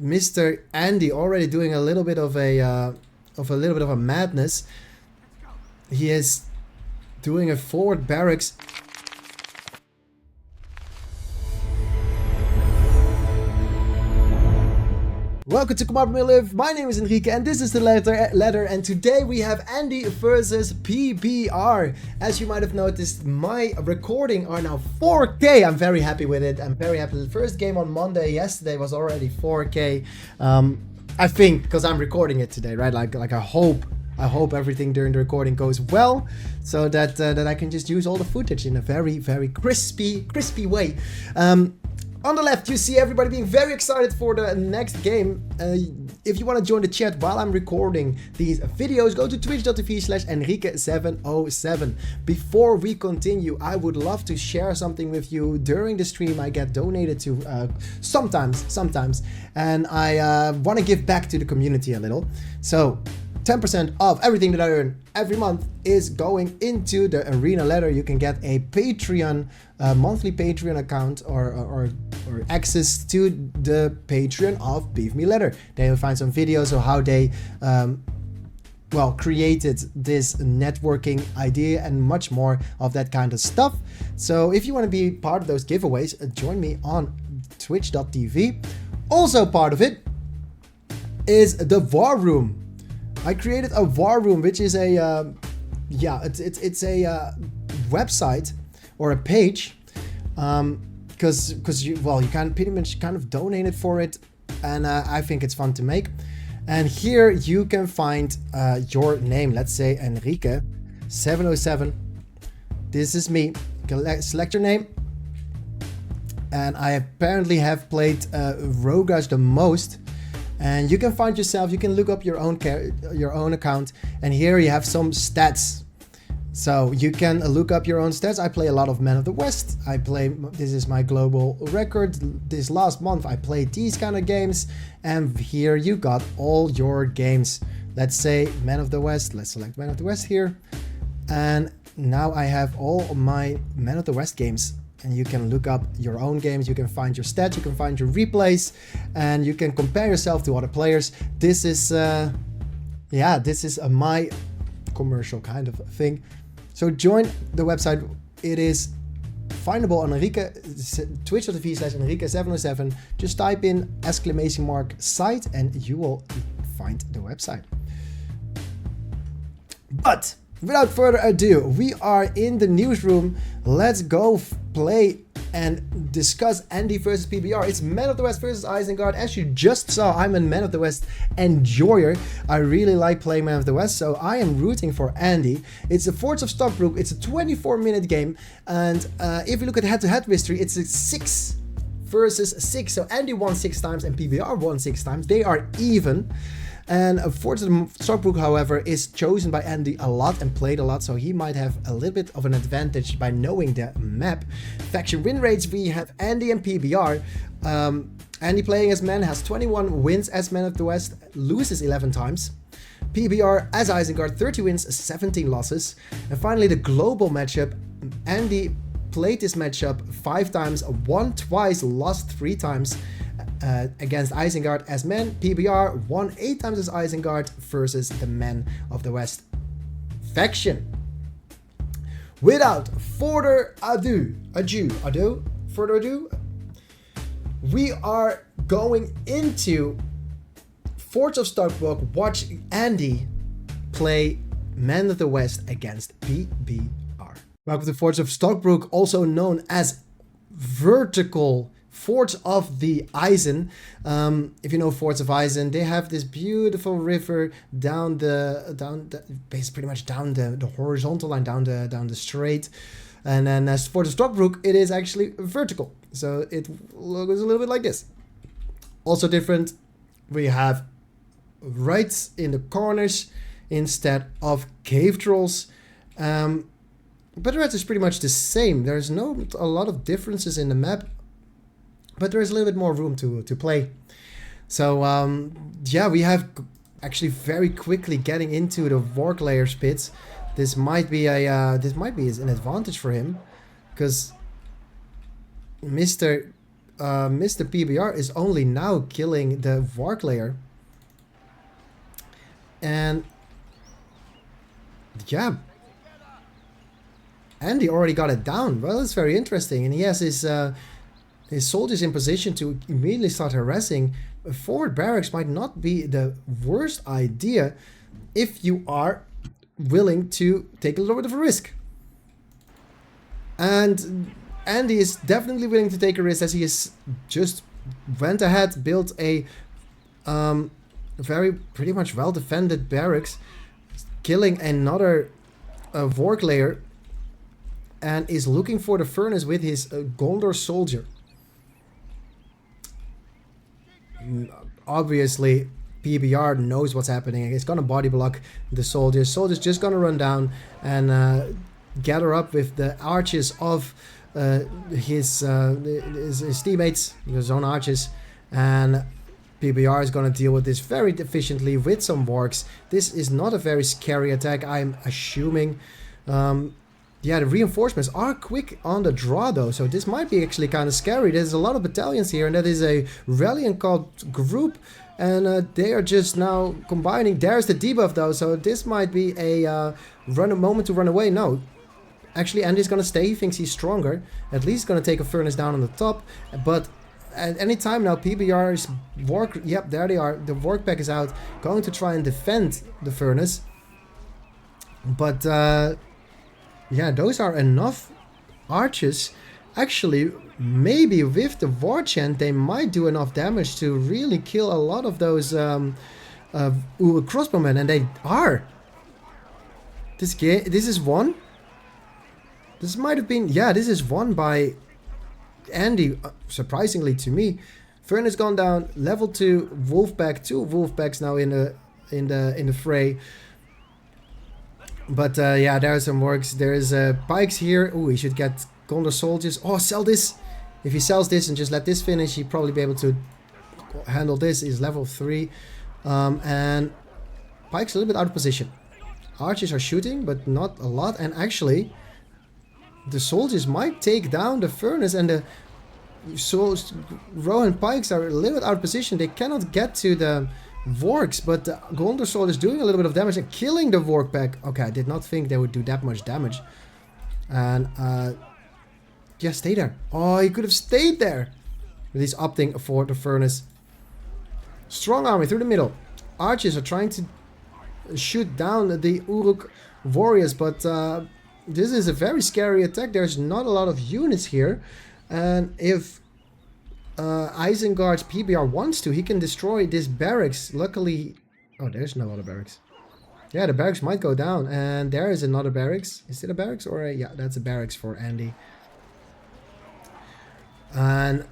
Mr. Andy already doing a little bit of a madness. He is doing a forward barracks. Welcome to Command Live. My name is Enrique and this is the ladder, and today we have Andy versus PBR. As you might have noticed, my recording are now 4K. I'm very happy with it. I'm very happy. The first game on Monday yesterday was already 4K. I think because I'm recording it today, right? Like I hope everything during the recording goes well, so that that I can just use all the footage in a very crispy way. On the left, you see everybody being very excited for the next game. If you want to join the chat while I'm recording these videos, go to twitch.tv/Enrique707. Before we continue, I would love to share something with you. During the stream, I get donated to sometimes, and I want to give back to the community a little. So 10% of everything that I earn every month is going into the arena ladder. You can get a Patreon, monthly Patreon account or access to the Patreon of BFME ladder. There you'll find some videos of how they created this networking idea and much more of that kind of stuff. So if you want to be part of those giveaways, join me on twitch.tv. Also part of it is the War Room. I created a War Room, which is a it's a website or a page, because you can pretty much kind of donate it for it, and I think it's fun to make. And here you can find your name. Let's say Enrique 707. This is me. Select your name, and I apparently have played Rogush the most. And you can find yourself, you can look up your own account, and here you have some stats. So you can look up your own stats. I play a lot of Men of the West. This is my global record. This last month I played these kind of games, and here you got all your games. Let's say Men of the West. Let's select Men of the West here. And now I have all of my Men of the West games. And you can look up your own games, you can find your stats, you can find your replays, and you can compare yourself to other players. This is my commercial kind of thing. So join the website. It is findable on twitch.tv/Enrique707. Just type in !site and you will find the website. But without further ado, we are in the newsroom. Let's go play and discuss Andy versus PBR. It's Men of the West versus Isengard. As you just saw, I'm a Men of the West enjoyer. I really like playing Men of the West, so I am rooting for Andy. It's a Fords of Stockbrook. It's a 24-minute game, and if you look at head-to-head history, it's a 6 versus 6. So Andy won 6 times and PBR won 6 times. They are even. And Fords of Stockbrook, however, is chosen by Andy a lot and played a lot, so he might have a little bit of an advantage by knowing the map. Faction win rates, we have Andy and PBR. Andy playing as men has 21 wins as Men of the West, loses 11 times. PBR as Isengard, 30 wins, 17 losses. And finally the global matchup, Andy played this matchup 5 times, won twice, lost 3 times. Against Isengard as men. PBR won 8 times as Isengard versus the Men of the West faction. Without further ado, we are going into Fords of Stockbrook. Watch Andy play Men of the West against PBR. Welcome to Fords of Stockbrook, also known as vertical Fords of the Isen. If you know Fords of Isen, they have this beautiful river basically pretty much down the horizontal line, down the strait. And then as Fords of Stockbrook, it is actually vertical. So it looks a little bit like this. Also different, we have rights in the corners instead of cave trolls. But the rest is pretty much the same. There's not a lot of differences in the map, but there is a little bit more room to play. So we have actually very quickly getting into the Warg Layers pits. This might be an advantage for him, because Mr. Mr. PBR is only now killing the Vark layer. And yeah, Andy already got it down. Well, it's very interesting. And he has his soldiers in position to immediately start harassing. A forward barracks might not be the worst idea if you are willing to take a little bit of a risk. And Andy is definitely willing to take a risk, as he is just went ahead, built a very pretty much well defended barracks, killing another Vork layer, and is looking for the furnace with his Gondor soldier. Obviously, PBR knows what's happening. It's gonna body block the soldiers. Soldiers just gonna run down and gather up with the archers of his teammates, his own archers, and PBR is gonna deal with this very efficiently with some Vorks. This is not a very scary attack, I'm assuming. Yeah, the reinforcements are quick on the draw though, so this might be actually kind of scary. There's a lot of battalions here, and that is a rallying called group, and they are just now combining. There's the debuff though, so this might be a moment to run away. No, actually Andy's gonna stay. He thinks he's stronger. At least gonna take a furnace down on the top, but at any time now PBR's Vork, yep, there they are. The Vork pack is out, going to try and defend the furnace, but yeah, those are enough archers. Actually, maybe with the war chant, they might do enough damage to really kill a lot of those crossbowmen, and they are. This is won. This might have been, yeah, this is won by Andy, surprisingly to me. Furnace gone down, level 2 Wolfpack, 2 Wolfpacks now in the fray. But yeah, there are some works. There's pikes here. Oh, he should get Gondor soldiers. Oh, sell this. If he sells this and just let this finish, he'd probably be able to handle this. He's level 3. And pikes a little bit out of position. Archers are shooting, but not a lot. And actually, the soldiers might take down the furnace, and the Rowan pikes are a little bit out of position. They cannot get to the Vorks, but the Gondor sword is doing a little bit of damage and killing the Vork pack. Okay, I did not think they would do that much damage. And yeah, stay there. Oh, he could have stayed there. But he's opting for the furnace. Strong army through the middle. Archers are trying to shoot down the Uruk warriors, but this is a very scary attack. There's not a lot of units here, and if Isengard's PBR wants to, he can destroy this barracks. Luckily, oh, there's not a lot of barracks. Yeah, the barracks might go down, and there is another barracks. Is it a barracks or a, yeah, that's a barracks for Andy. And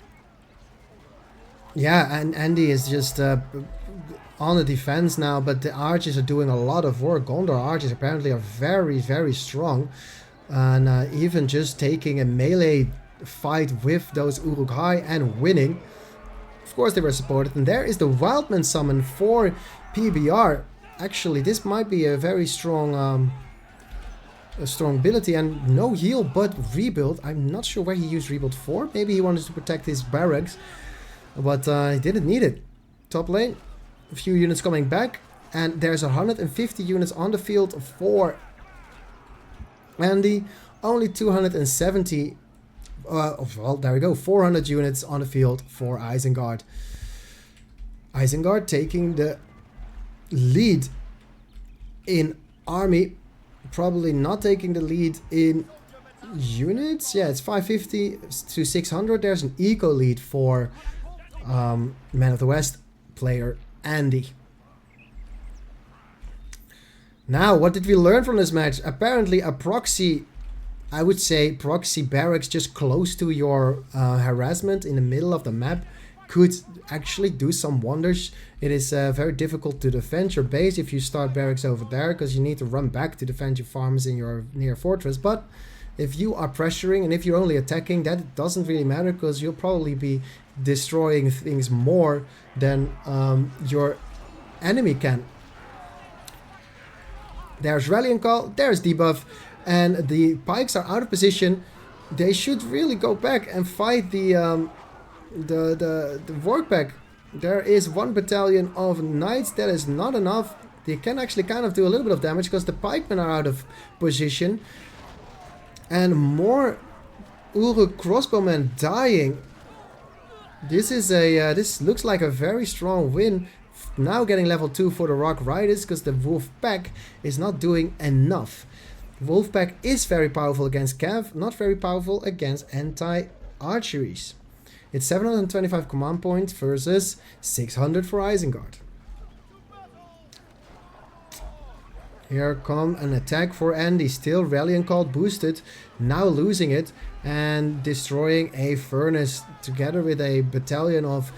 yeah, and Andy is just on the defense now, but the archers are doing a lot of work. Gondor archers apparently are very, very strong, and even just taking a melee fight with those Uruk-hai and winning. Of course they were supported, and there is the Wildman summon for PBR. Actually, this might be a very strong ability, and no heal but rebuild. I'm not sure where he used rebuild for. Maybe he wanted to protect his barracks, but he didn't need it. Top lane, a few units coming back, and there's 150 units on the field for Andy. Only 270. Well, there we go. 400 units on the field for Isengard. Isengard taking the lead in army. Probably not taking the lead in units. Yeah, it's 550 to 600. There's an eco lead for Man of the West player Andy. Now, what did we learn from this match? Apparently a proxy, I would say proxy barracks just close to your harassment in the middle of the map could actually do some wonders. It is very difficult to defend your base if you start barracks over there, because you need to run back to defend your farms in your near fortress. But if you are pressuring and if you're only attacking, that doesn't really matter, because you'll probably be destroying things more than your enemy can. There's rallying call, there's debuff, and the pikes are out of position. They should really go back and fight the the work pack. There is one battalion of knights. That is not enough. They can actually kind of do a little bit of damage because the pikemen are out of position. And more Uruk crossbowmen dying. This is a this looks like a very strong win. Now getting level 2 for the Rock Riders because the Wolf Pack is not doing enough. Wolf Pack is very powerful against Cav, not very powerful against anti-archeries. It's 725 command points versus 600 for Isengard. Here come an attack for Andy, still Rallying Call boosted, now losing it and destroying a furnace together with a battalion of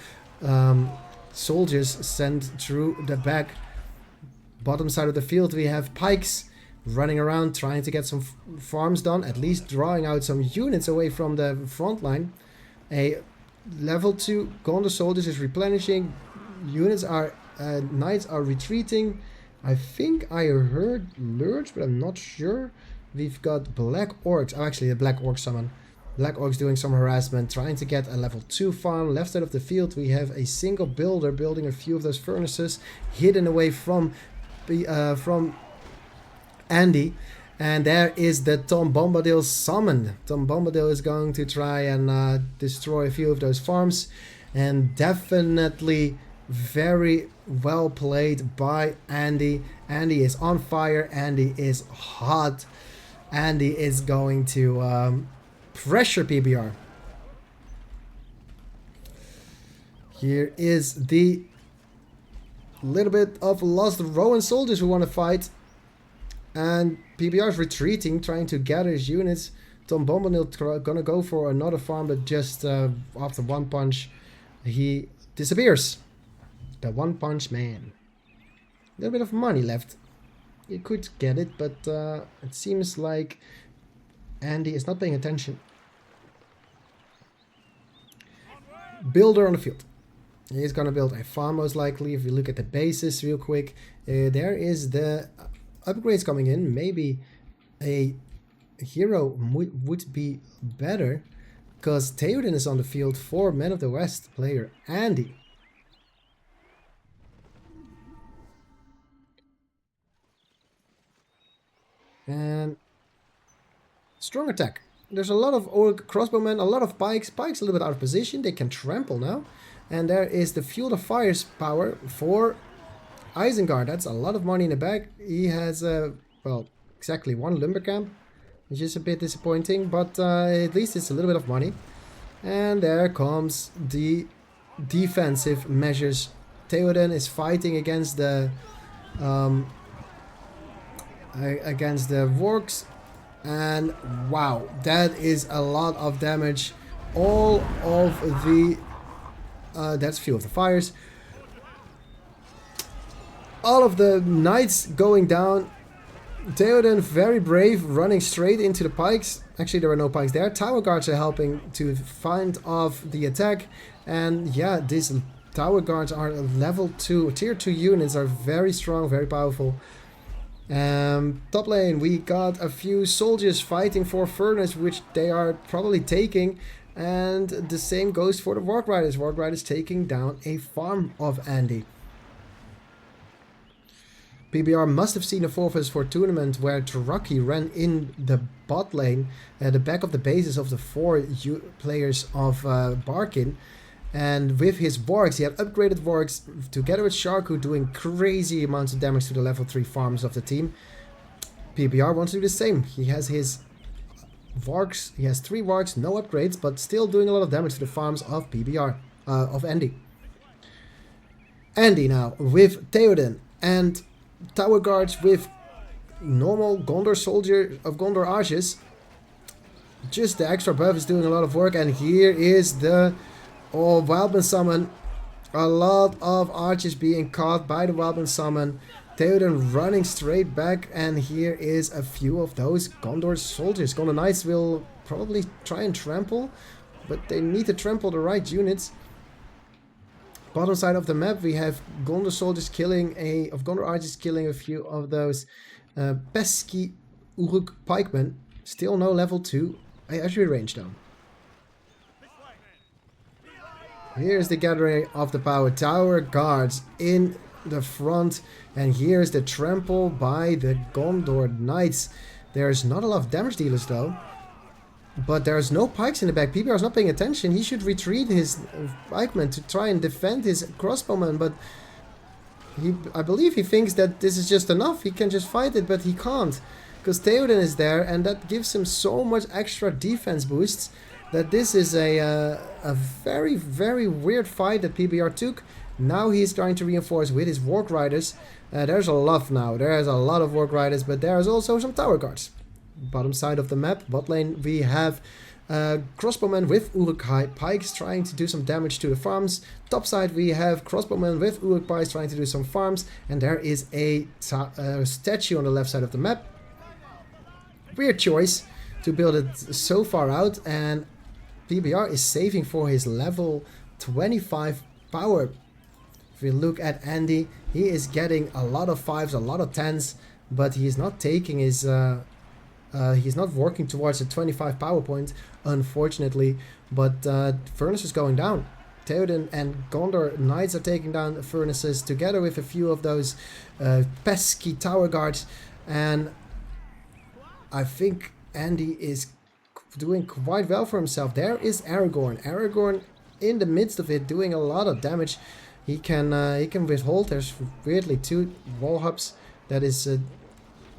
soldiers sent through the back. Bottom side of the field we have pikes running around trying to get some farms done, at least drawing out some units away from the front line. A level 2 Gondor soldiers is replenishing, units are knights are retreating. I think I heard Lurch, but I'm not sure. We've got Black Orcs. Oh, actually, the Black Orc summon. Black Orcs doing some harassment, trying to get a level 2 farm. Left side of the field, we have a single builder building a few of those furnaces, hidden away from Andy. And there is the Tom Bombadil summon. Tom Bombadil is going to try and destroy a few of those farms. And definitely very well played by Andy. Andy is on fire. Andy is hot. Andy is going to pressure PBR. Here is the little bit of lost Rowan soldiers who want to fight. And PBR is retreating, trying to gather his units. Tom Bombadil gonna go for another farm, but just after one punch, he disappears. The one punch man. A little bit of money left. You could get it, but it seems like Andy is not paying attention. Builder on the field. He's gonna build a farm most likely. If you look at the bases real quick, there is the upgrades coming in. Maybe a hero would be better, because Theoden is on the field for Man of the West player Andy. And strong attack. There's a lot of orc crossbowmen, a lot of pikes. Pikes a little bit out of position. They can trample now. And there is the Field of Fire's power for Isengard. That's a lot of money in the bag. He has, well, exactly one lumber camp, which is a bit disappointing, but at least it's a little bit of money. And there comes the defensive measures. Theoden is fighting against the wargs, and wow, that is a lot of damage. All of the that's Field of the Fires. All of the knights going down. Theoden very brave, running straight into the pikes. Actually, there are no pikes there. Tower guards are helping to find off the attack. And yeah, these tower guards are level 2, tier 2 units, are very strong, very powerful. Top lane, we got a few soldiers fighting for Furnace, which they are probably taking. And the same goes for the Warg Riders. Warg Riders taking down a farm of Andy. PBR must have seen a 4 vs 4 tournament where Taraki ran in the bot lane at the back of the bases of the 4 players of Barkin. And with his wargs, he had upgraded wargs together with Sharku doing crazy amounts of damage to the level 3 farms of the team. PBR wants to do the same. He has his wargs, he has 3 wargs, no upgrades, but still doing a lot of damage to the farms of PBR, of Andy. Andy now with Theoden and tower guards with normal Gondor soldier of Gondor Arches. Just the extra buff is doing a lot of work, and here is the Wildman summon. A lot of archers being caught by the Wildman summon. Theoden running straight back, and here is a few of those Gondor soldiers. Gondor Knights will probably try and trample, but they need to trample the right units. Bottom side of the map, we have Gondor soldiers killing Gondor archers killing a few of those pesky Uruk pikemen. Still no level 2 archery range though. Here's the gathering of the power tower guards in the front, and here's the trample by the Gondor knights. There's not a lot of damage dealers though, but there's no pikes in the back. PBR is not paying attention. He should retreat his pikemen to try and defend his crossbowmen, but I believe he thinks that this is just enough. He can just fight it, but he can't, because Theoden is there, and that gives him so much extra defense boosts that this is a very, very weird fight that PBR took. Now he's trying to reinforce with his Warg Riders. There's a lot now. There's a lot of Warg Riders, but there's also some Tower Guards. Bottom side of the map, bot lane, we have crossbowmen with Uruk-hai pikes trying to do some damage to the farms. Top side, we have crossbowmen with Uruk pikes trying to do some farms. And there is a statue on the left side of the map. Weird choice to build it so far out, and PBR is saving for his level 25 power. If we look at Andy, he is getting a lot of 5s, a lot of 10s, but he is not taking his... he's not working towards a 25 power point, unfortunately, but Furnace is going down. Theoden and Gondor Knights are taking down Furnaces together with a few of those pesky Tower Guards, and I think Andy is doing quite well for himself. There is Aragorn. Aragorn in the midst of it doing a lot of damage. He can withhold. There's weirdly 2 wall hubs that is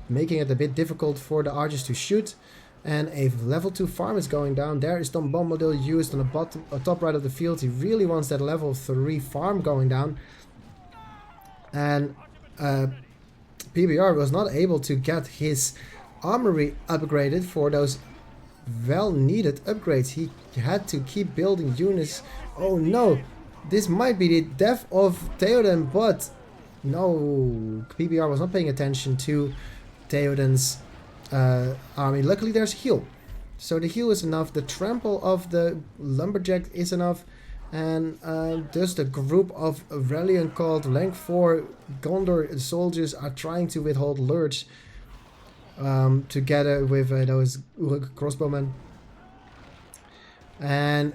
making it a bit difficult for the archers to shoot. And a level 2 farm is going down. There is Tom Bombadil used on the bottom, top right of the field. He really wants that level 3 farm going down. And PBR was not able to get his armory upgraded for those well-needed upgrades. He had to keep building units. Oh no, this might be the death of Theoden, but no, PBR was not paying attention to Theoden's army. Luckily there's heal, so the heal is enough. The trample of the lumberjack is enough, and just a group of Aurelian called rank 4 Gondor soldiers are trying to withhold Lurch together with those Uruk crossbowmen, and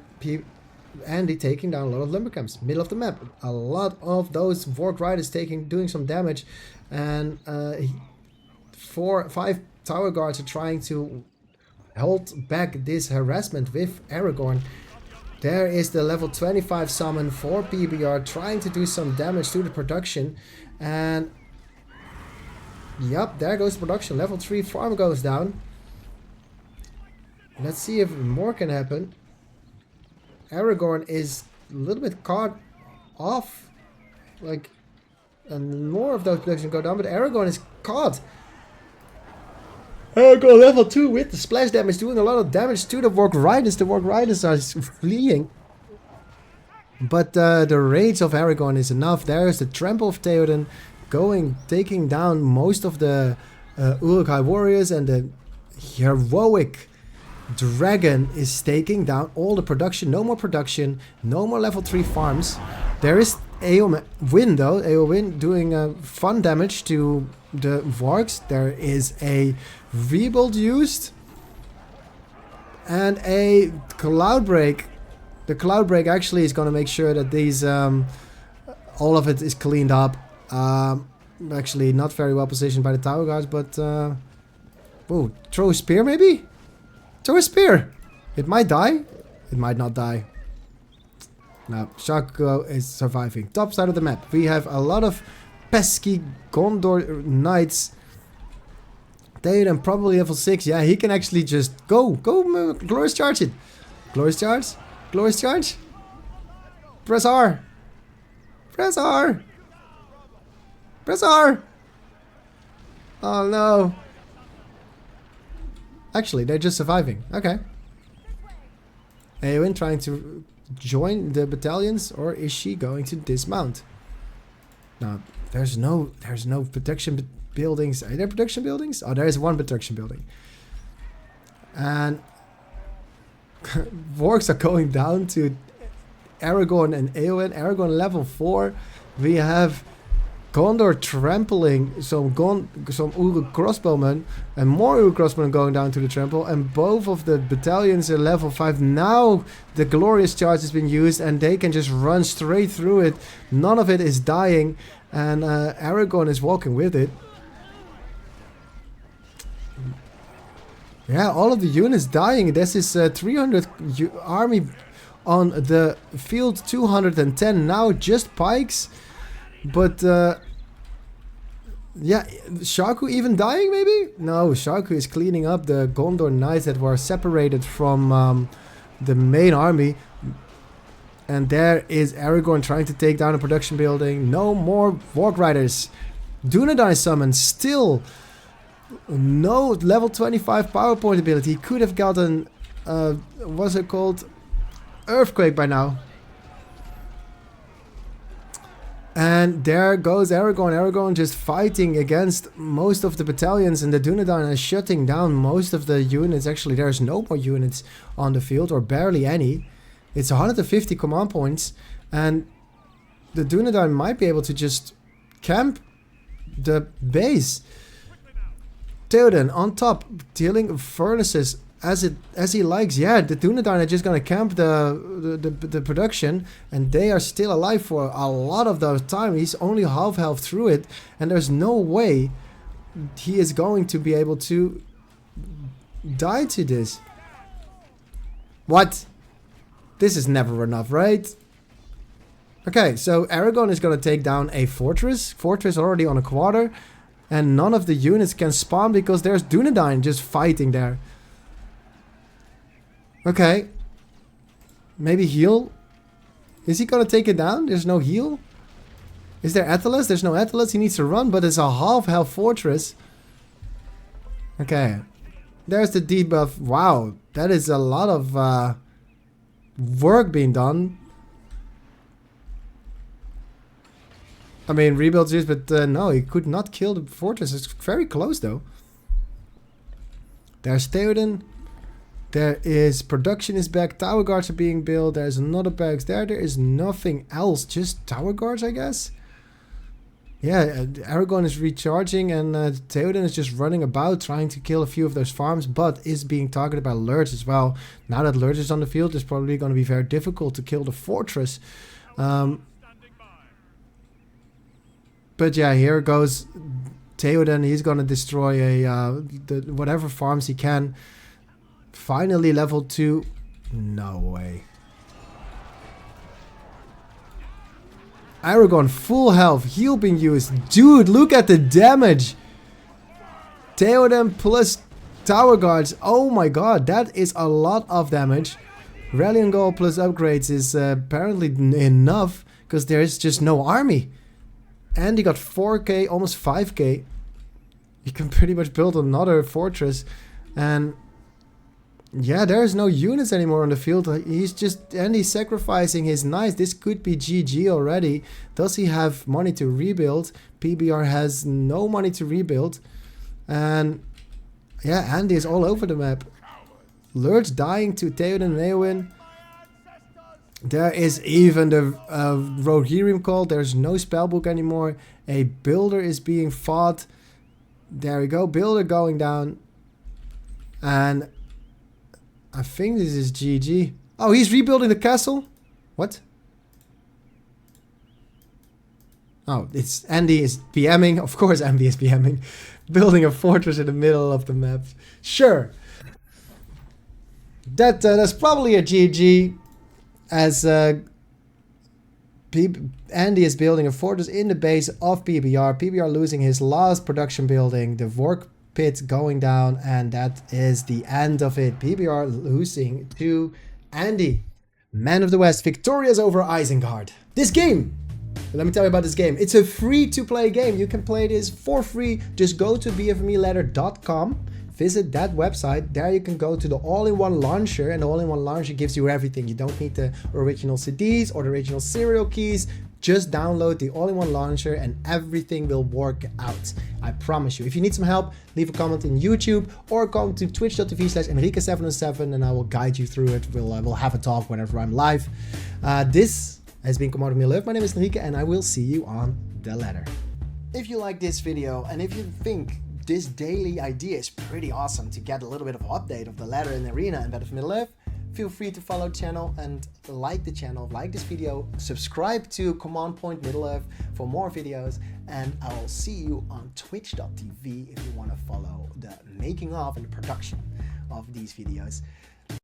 Andy taking down a lot of lumbercamps. Middle of the map, a lot of those Warg Riders doing some damage, and 4-5 Tower Guards are trying to hold back this harassment with Aragorn. There is the level 25 summon for PBR trying to do some damage to the production, and yep, there goes production. Level 3 farm goes down. Let's see if more can happen. Aragorn is a little bit caught off, like, and more of those production go down, but Aragorn is caught. Aragorn level 2 with the splash damage doing a lot of damage to the Warg Riders. The Warg Riders are fleeing, but the rage of Aragorn is enough. There is the trample of Theoden taking down most of the Uruk-hai warriors, and the heroic dragon is taking down all the production. No more production, no more level 3 farms. There is Eowyn though. Eowyn doing fun damage to the Wargs. There is a rebuild used and a cloud break. The cloud break actually is going to make sure that these all of it is cleaned up. Actually not very well positioned by the Tower Guards, but whoa, throw a spear maybe? Throw a spear! It might die. It might not die. No, Shaco is surviving. Top side of the map. We have a lot of pesky Gondor Knights. Theoden probably level 6. Yeah, he can actually just go. Glorious charge it. Glorious charge. Glorious charge. Press R. Press R. Press R. Oh no. Actually, they're just surviving. Okay. Eowyn trying to join the battalions, or is she going to dismount? No, there's no protection buildings. Are there protection buildings? Oh, there is one protection building. And Wargs are going down to Aragorn and Eowyn. Aragorn level 4. We have Gondor trampling some Uruk crossbowmen and more Uruk crossbowmen going down to the trample, and both of the battalions are level 5. Now the glorious charge has been used and they can just run straight through it. None of it is dying, and Aragorn is walking with it. Yeah, all of the units dying. This is 300 army on the field, 210 now, just pikes. But, yeah, Shaku even dying, maybe? No, Shaku is cleaning up the Gondor knights that were separated from the main army. And there is Aragorn trying to take down a production building. No more Warg Riders. Dunedain summon, still no level 25 power point ability. He could have gotten, what's it called? Earthquake by now. And there goes Aragorn. Aragorn just fighting against most of the battalions, and the Dunedain is shutting down most of the units. Actually, there's no more units on the field, or barely any. It's 150 command points, and the Dunedain might be able to just camp the base. Theoden on top, dealing furnaces as he likes. Yeah, the Dunedain are just gonna camp the production, and they are still alive for a lot of the time. He's only half health through it, and there's no way he is going to be able to die to this. What? This is never enough, right? Okay, so Aragorn is gonna take down a fortress. Fortress already on a quarter, and none of the units can spawn because there's Dunedain just fighting there. Okay. Maybe heal? Is he gonna take it down? There's no heal? Is there Attalus? There's no Attalus. He needs to run, but it's a half health fortress. Okay. There's the debuff. Wow. That is a lot of work being done. I mean, rebuilds is, but no, he could not kill the fortress. It's very close, though. There's Theoden. There is production is back. Tower guards are being built. There's another barracks there. There is nothing else. Just tower guards, I guess. Yeah, Aragorn is recharging, and Theoden is just running about trying to kill a few of those farms, but is being targeted by Lurch as well. Now that Lurch is on the field, it's probably going to be very difficult to kill the fortress. But yeah, here goes Theoden. He's going to destroy whatever farms he can. Finally level 2. No way. Aragorn full health. Heal being used. Dude, look at the damage. Theoden plus tower guards. Oh my god, that is a lot of damage. Rallion gold plus upgrades is apparently enough, because there is just no army. And he got 4k, almost 5k. You can pretty much build another fortress. And yeah, there's no units anymore on the field. He's sacrificing his knights. This could be GG already. Does he have money to rebuild? PBR has no money to rebuild. And yeah, Andy is all over the map. Lurch dying to Theoden and Eowyn. There is even the Rohirrim call. There's no spellbook anymore. A builder is being fought. There we go. Builder going down. And I think this is GG. Oh, he's rebuilding the castle? What? Oh, it's Andy is BMing. Of course Andy is BMing. Building a fortress in the middle of the map. Sure. That's probably a GG. As Andy is building a fortress in the base of PBR. PBR losing his last production building. The work pit going down, and that is the end of it. PBR losing to Andy. Man of the West victorious over Isengard. This game, let me tell you about this game. It's a free-to-play game. You can play this for free. Just go to bfmeladder.com. Visit that website. There you can go to the all-in-one launcher, and the all-in-one launcher gives you everything. You don't need the original CDs or the original serial keys. Just download the all-in-one launcher and everything will work out. I promise you. If you need some help, leave a comment in YouTube or come to twitch.tv/Enrique707 and I will guide you through it. We'll have a talk whenever I'm live. This has been Command Me Live. My name is Enrique and I will see you on the ladder. If you like this video and if you think this daily idea is pretty awesome to get a little bit of update of the ladder in the arena and Battle of Middle-earth, feel free to follow the channel and like the channel, like this video, subscribe to Command Point Middle-earth for more videos, and I will see you on twitch.tv if you want to follow the making of and the production of these videos.